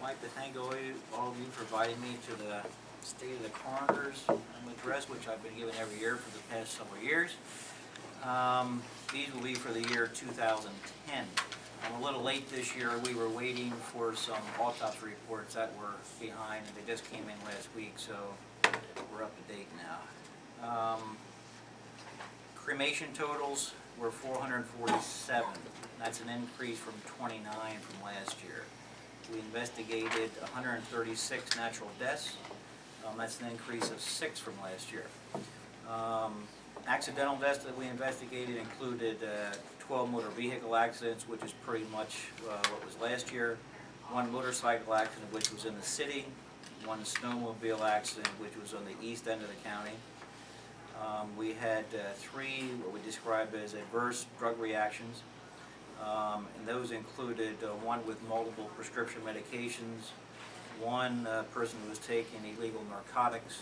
I'd like to thank all of you for inviting me to the State of the Coroner's address, which I've been giving every year for the past several years. These will be for the year 2010. I'm a little late this year. We were waiting for some autopsy reports that were behind, and they just came in last week, so we're up to date now. Cremation totals were 447. That's an increase from 29 from last year. We investigated 136 natural deaths. That's an increase of 6 from last year. Accidental deaths that we investigated included 12 motor vehicle accidents, which is pretty much what was last year, 1 motorcycle accident, which was in the city, 1 snowmobile accident, which was on the east end of the county. We had 3 what we describe as adverse drug reactions, and those included 1 with multiple prescription medications, 1 person who was taking illegal narcotics,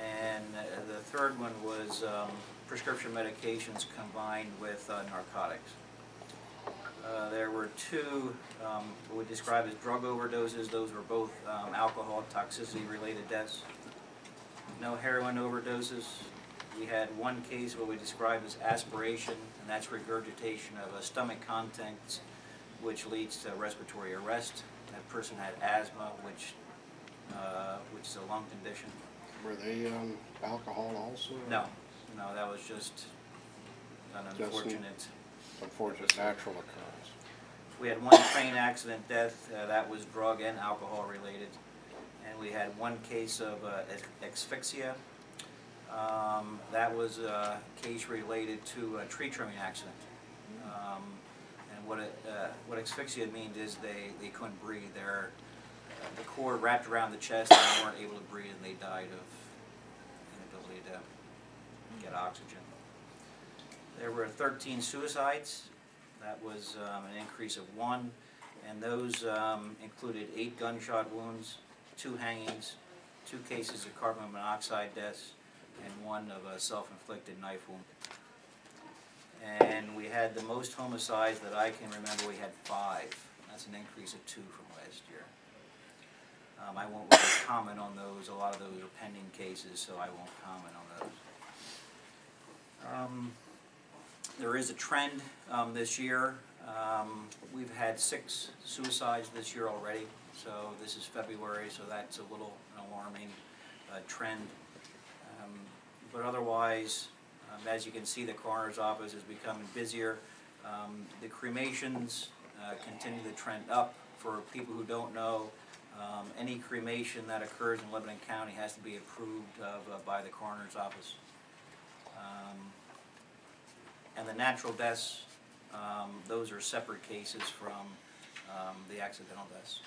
and the third one was prescription medications combined with narcotics. There were 2 what we describe as drug overdoses. Those were both alcohol toxicity related deaths. No heroin overdoses. We had 1 case what we describe as aspiration, and that's regurgitation of stomach contents, which leads to respiratory arrest. That person had asthma, which is a lung condition. Were they on alcohol also? No, no, that was just an unfortunate natural occurrence. We had 1 train accident death, that was drug and alcohol related, and we had 1 case of asphyxia. That was a case related to a tree trimming accident. And what asphyxia means is they couldn't breathe. The cord wrapped around the chest and they weren't able to breathe, and they died of inability to get oxygen. There were 13 suicides. That was an increase of 1, and those included 8 gunshot wounds, 2 hangings, 2 cases of carbon monoxide deaths, and 1 of a self-inflicted knife wound. And we had the most homicides that I can remember. We had 5. That's an increase of 2 from last year. I won't really comment on those. A lot of those are pending cases, so I won't comment on those. There is a trend this year. We've had 6 suicides this year already, so this is February, so that's a little alarming trend. But otherwise, as you can see, the coroner's office is becoming busier. The cremations continue to trend up. For people who don't know, any cremation that occurs in Lebanon County has to be approved of by the coroner's office. And the natural deaths, those are separate cases from the accidental deaths.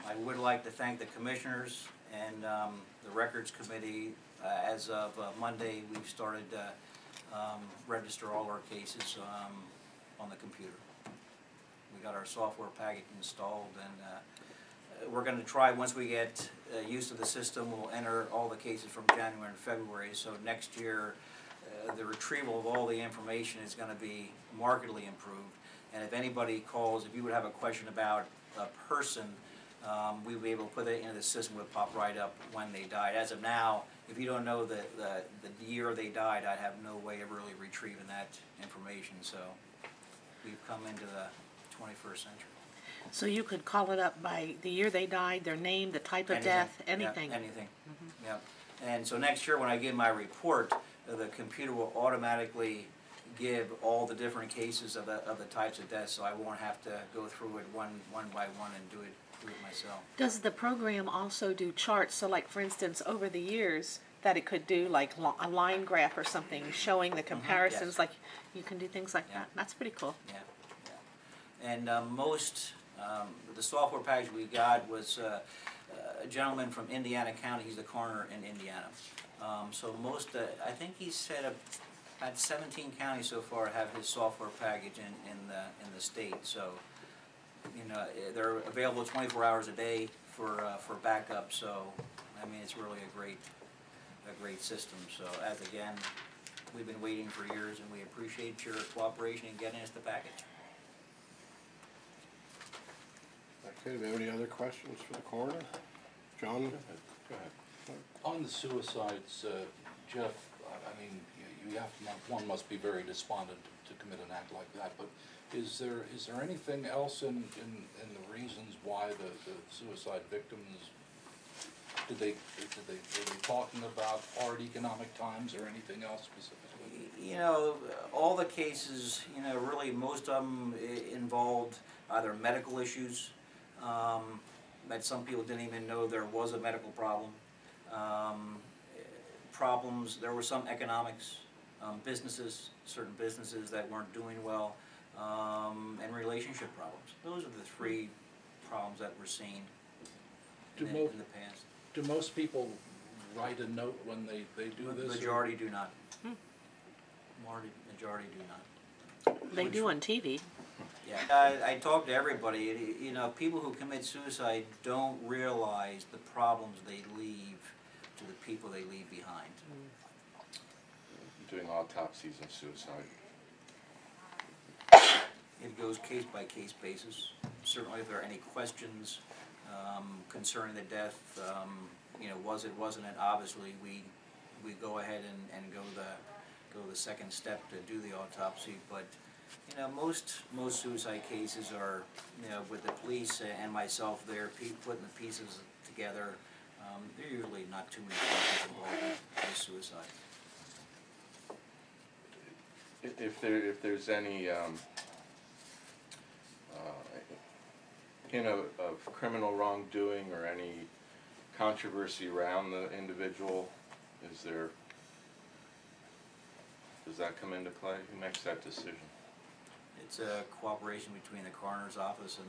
I would like to thank the commissioners and the records committee. As of Monday, we've started to register all our cases on the computer. We got our software package installed, and we're going to try, once we get used to the system, we'll enter all the cases from January and February. So next year, the retrieval of all the information is going to be markedly improved. And if anybody calls, if you would have a question about a person, we will be able to put it into the system. It would pop right up when they died. As of now, if you don't know the year they died, I'd have no way of really retrieving that information. So we've come into the 21st century. So you could call it up by the year they died, their name, the type of death, anything? Yeah, anything. Yep. And so next year when I give my report, the computer will automatically give all the different cases of the types of deaths, so I won't have to go through it one by one and do it myself. Does the program also do charts? So like, for instance, over the years, that it could do like a line graph or something showing the comparisons, yes. Like you can do things like that. That's pretty cool. Yeah, yeah. And the software package we got was a gentleman from Indiana County. He's the coroner in Indiana. So I think he said about 17 counties so far have his software package in the state. So, you know, they're available 24 hours a day for backup. So, I mean, it's really a great system. So, as again, we've been waiting for years, and we appreciate your cooperation in getting us the package. Okay. Okay, do we have any other questions for the coroner? John? Go ahead. On the suicides, Jeff, I mean, you have to, one must be very despondent to commit an act like that, but is there anything else in the reasons why the suicide victims, were they talking about hard economic times or anything else specifically? You know, all the cases, you know, really most of them involved either medical issues, that some people didn't even know there was a medical problem, problems, there were some economics, businesses, certain businesses that weren't doing well, and relationship problems. Those are the three problems that we're seeing in the past. Do most people write a note when they do this? Majority do not. Majority do not. They do on TV. Yeah, I talk to everybody. You know, people who commit suicide don't realize the problems they leave to the people they leave behind. Doing autopsies of suicide. It goes case by case basis. Certainly, if there are any questions concerning the death, you know, wasn't it? Obviously, we go ahead and go the second step to do the autopsy. But you know, most suicide cases are, you know, with the police and myself there, putting the pieces together. There are usually not too many questions involved with suicide. If there's any hint of criminal wrongdoing or any controversy around the individual, does that come into play? Who makes that decision? It's a cooperation between the coroner's office and